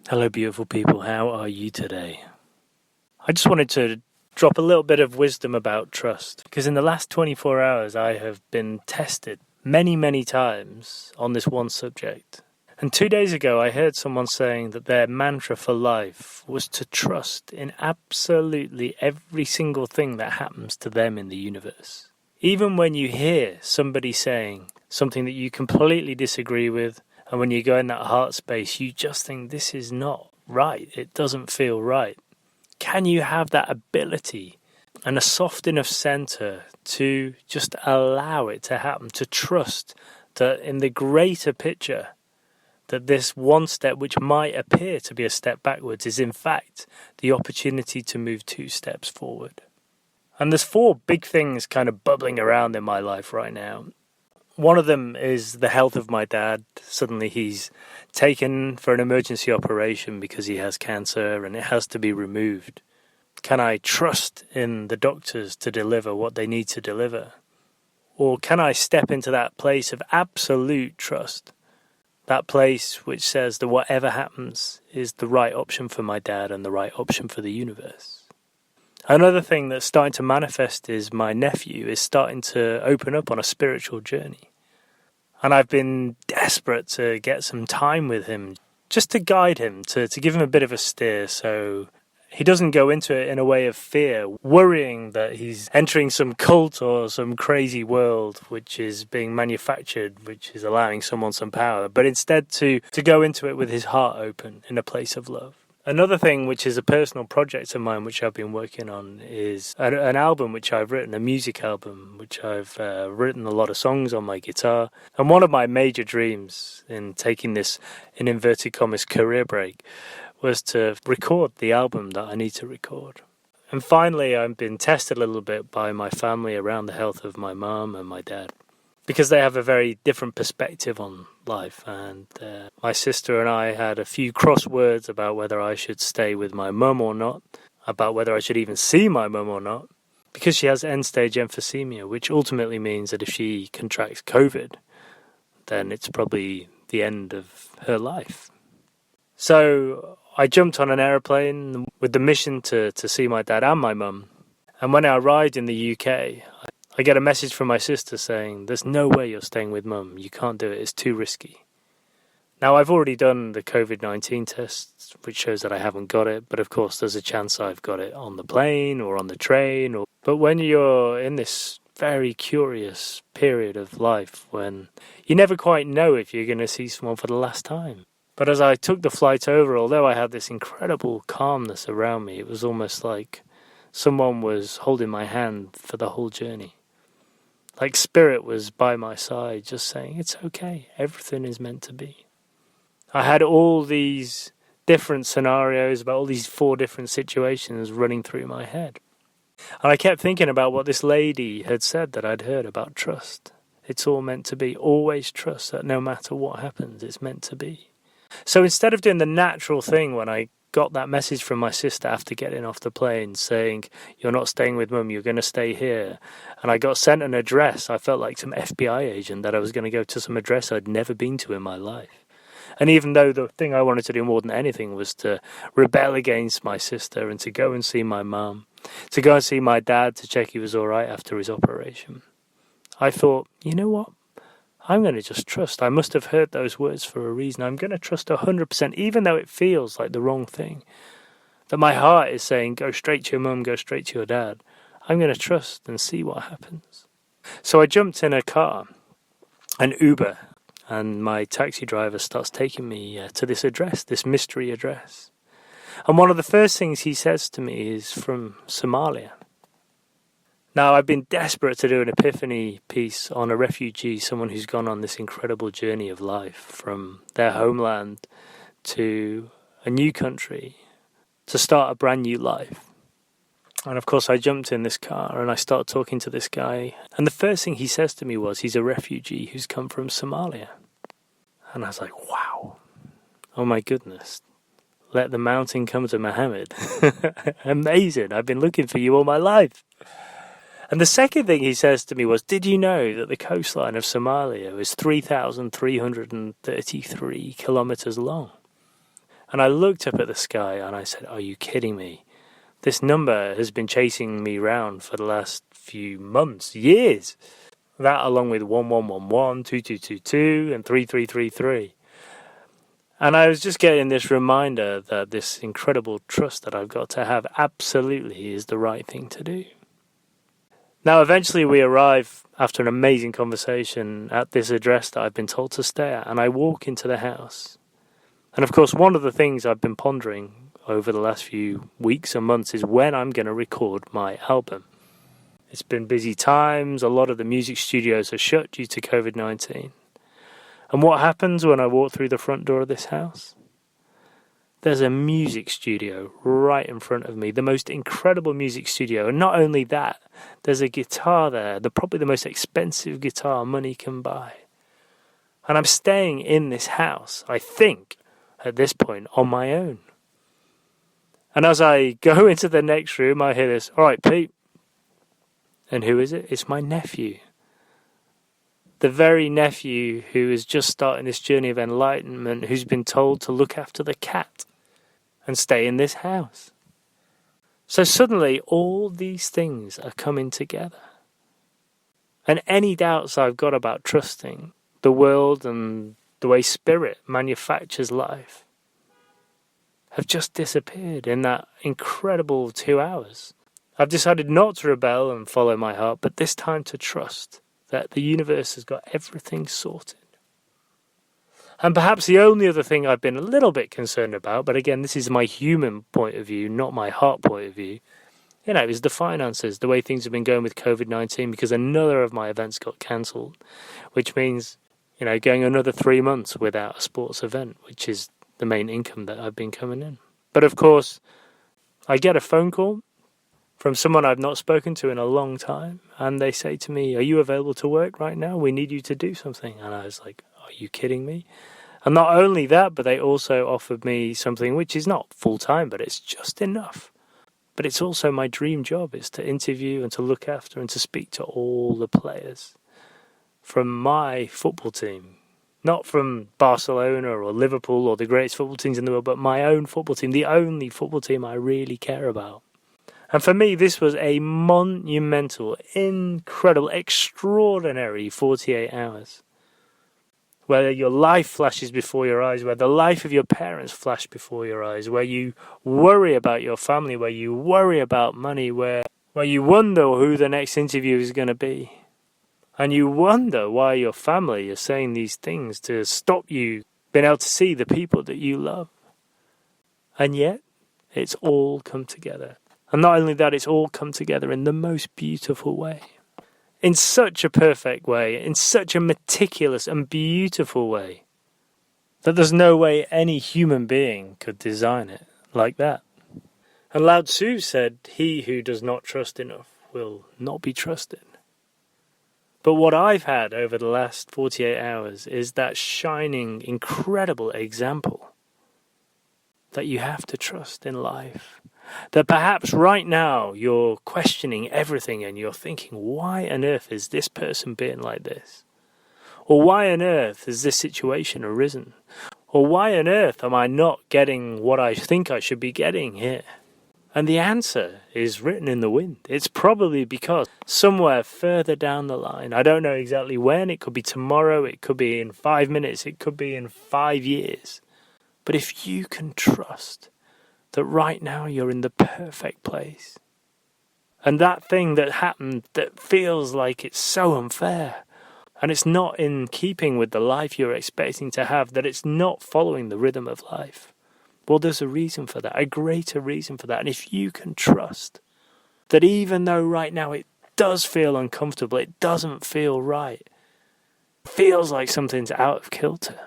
Hello, beautiful people. How are you today? I just wanted to drop a little bit of wisdom about trust, because in the last 24 hours I have been tested many, many times on this one subject. And 2 days ago I heard someone saying that their mantra for life was to trust in absolutely every single thing that happens to them in the universe. Even when you hear somebody saying something that you completely disagree with, and when you go in that heart space, you just think this is not right. It doesn't feel right. Can you have that ability and a soft enough center to just allow it to happen, to trust that in the greater picture, that this one step, which might appear to be a step backwards, is in fact the opportunity to move 2 steps forward? And there's 4 big things kind of bubbling around in my life right now. One of them is the health of my dad. Suddenly he's taken for an emergency operation because he has cancer and it has to be removed. Can I trust in the doctors to deliver what they need to deliver? Or can I step into that place of absolute trust? That place which says that whatever happens is the right option for my dad and the right option for the universe. Another thing that's starting to manifest is my nephew is starting to open up on a spiritual journey. And I've been desperate to get some time with him, just to guide him, to give him a bit of a steer so he doesn't go into it in a way of fear, worrying that he's entering some cult or some crazy world which is being manufactured, which is allowing someone some power, but instead to go into it with his heart open in a place of love. Another thing which is a personal project of mine which I've been working on is an album which I've written, a music album, which I've written a lot of songs on my guitar. And one of my major dreams in taking this, in inverted commas, career break was to record the album that I need to record. And finally, I've been tested a little bit by my family around the health of my mum and my dad, because they have a very different perspective on life. And my sister and I had a few crosswords about whether I should stay with my mum or not, about whether I should even see my mum or not, because she has end-stage emphysema, which ultimately means that if she contracts COVID, then it's probably the end of her life. So I jumped on an aeroplane with the mission to see my dad and my mum. And when I arrived in the UK, I get a message from my sister saying, there's no way you're staying with mum. You can't do it. It's too risky. Now, I've already done the COVID-19 test, which shows that I haven't got it. But of course, there's a chance I've got it on the plane or on the train. But when you're in this very curious period of life when you never quite know if you're going to see someone for the last time. But as I took the flight over, although I had this incredible calmness around me, it was almost like someone was holding my hand for the whole journey. Like spirit was by my side, just saying, it's okay, everything is meant to be. I had all these different scenarios about all these 4 different situations running through my head. And I kept thinking about what this lady had said that I'd heard about trust. It's all meant to be. Always trust that no matter what happens, it's meant to be. So instead of doing the natural thing when I got that message from my sister after getting off the plane saying, you're not staying with mum, you're going to stay here. And I got sent an address. I felt like some FBI agent that I was going to go to some address I'd never been to in my life. And even though the thing I wanted to do more than anything was to rebel against my sister and to go and see my mum, to go and see my dad to check he was all right after his operation, I thought, you know what? I'm going to just trust. I must have heard those words for a reason. I'm going to trust 100%, even though it feels like the wrong thing. That my heart is saying, go straight to your mum, go straight to your dad. I'm going to trust and see what happens. So I jumped in a car, an Uber, and my taxi driver starts taking me to this address, this mystery address. And one of the first things he says to me is from Somalia. Now, I've been desperate to do an epiphany piece on a refugee, someone who's gone on this incredible journey of life from their homeland to a new country to start a brand new life. And of course, I jumped in this car and I started talking to this guy. And the first thing he says to me was he's a refugee who's come from Somalia. And I was like, wow, oh my goodness. Let the mountain come to Muhammad. Amazing. I've been looking for you all my life. And the second thing he says to me was, did you know that the coastline of Somalia is 3,333 kilometers long? And I looked up at the sky and I said, are you kidding me? This number has been chasing me round for the last few months, years. That along with 1111, 2222 and 3333. And I was just getting this reminder that this incredible trust that I've got to have absolutely is the right thing to do. Now, eventually we arrive after an amazing conversation at this address that I've been told to stay at, and I walk into the house. And of course, one of the things I've been pondering over the last few weeks and months is when I'm going to record my album. It's been busy times. A lot of the music studios are shut due to COVID-19. And what happens when I walk through the front door of this house? There's a music studio right in front of me, the most incredible music studio. And not only that, there's a guitar there, probably the most expensive guitar money can buy. And I'm staying in this house, I think, at this point, on my own. And as I go into the next room, I hear this, all right, Pete. And who is it? It's my nephew. The very nephew who is just starting this journey of enlightenment, who's been told to look after the cat and stay in this house. So suddenly all these things are coming together. And any doubts I've got about trusting the world and the way spirit manufactures life have just disappeared in that incredible 2 hours. I've decided not to rebel and follow my heart, but this time to trust that the universe has got everything sorted. And perhaps the only other thing I've been a little bit concerned about, but again, this is my human point of view, not my heart point of view, is the finances, the way things have been going with COVID-19, because another of my events got cancelled, which means, going another 3 months without a sports event, which is the main income that I've been coming in. But of course, I get a phone call from someone I've not spoken to in a long time, and they say to me, are you available to work right now? We need you to do something. And I was like, are you kidding me? And not only that, but they also offered me something which is not full-time, but it's just enough. But it's also my dream job, is to interview and to look after and to speak to all the players from my football team. Not from Barcelona or Liverpool or the greatest football teams in the world, but my own football team, the only football team I really care about. And for me, this was a monumental, incredible, extraordinary 48 hours. Where your life flashes before your eyes, where the life of your parents flash before your eyes, where you worry about your family, where you worry about money, where you wonder who the next interview is going to be. And you wonder why your family is saying these things to stop you being able to see the people that you love. And yet, it's all come together. And not only that, it's all come together in the most beautiful way. In such a perfect way, in such a meticulous and beautiful way, that there's no way any human being could design it like that. And Lao Tzu said, he who does not trust enough will not be trusted. But what I've had over the last 48 hours is that shining, incredible example that you have to trust in life. That perhaps right now you're questioning everything and you're thinking, why on earth is this person being like this? Or why on earth has this situation arisen? Or why on earth am I not getting what I think I should be getting here? And the answer is written in the wind. It's probably because somewhere further down the line, I don't know exactly when, it could be tomorrow, it could be in 5 minutes, it could be in 5 years. But if you can trust that right now you're in the perfect place, and that thing that happened that feels like it's so unfair, and it's not in keeping with the life you're expecting to have, that it's not following the rhythm of life, well, there's a reason for that, a greater reason for that. And if you can trust that even though right now it does feel uncomfortable, it doesn't feel right, it feels like something's out of kilter,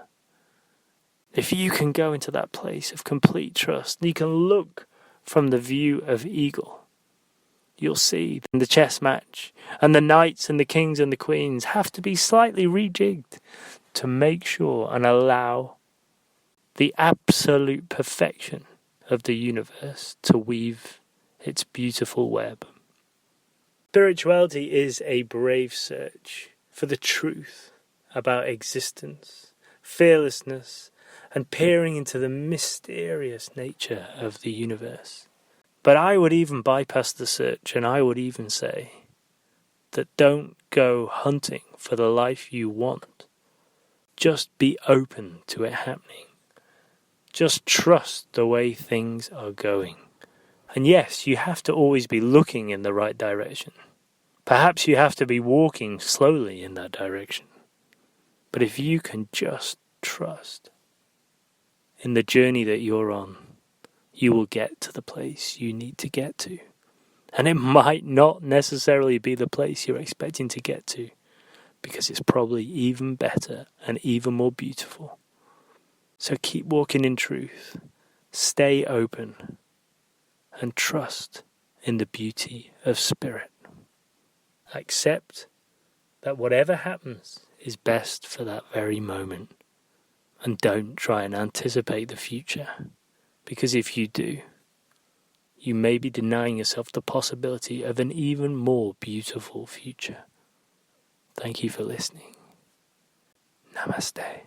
if you can go into that place of complete trust, you can look from the view of eagle, you'll see the chess match and the knights and the kings and the queens have to be slightly rejigged to make sure and allow the absolute perfection of the universe to weave its beautiful web. Spirituality is a brave search for the truth about existence, fearlessness, and peering into the mysterious nature of the universe. But I would even bypass the search, and I would even say that don't go hunting for the life you want. Just be open to it happening. Just trust the way things are going. And yes, you have to always be looking in the right direction. Perhaps you have to be walking slowly in that direction. But if you can just trust in the journey that you're on, you will get to the place you need to get to. And it might not necessarily be the place you're expecting to get to, because it's probably even better and even more beautiful. So keep walking in truth, stay open, and trust in the beauty of spirit. Accept that whatever happens is best for that very moment. And don't try and anticipate the future, because if you do, you may be denying yourself the possibility of an even more beautiful future. Thank you for listening. Namaste.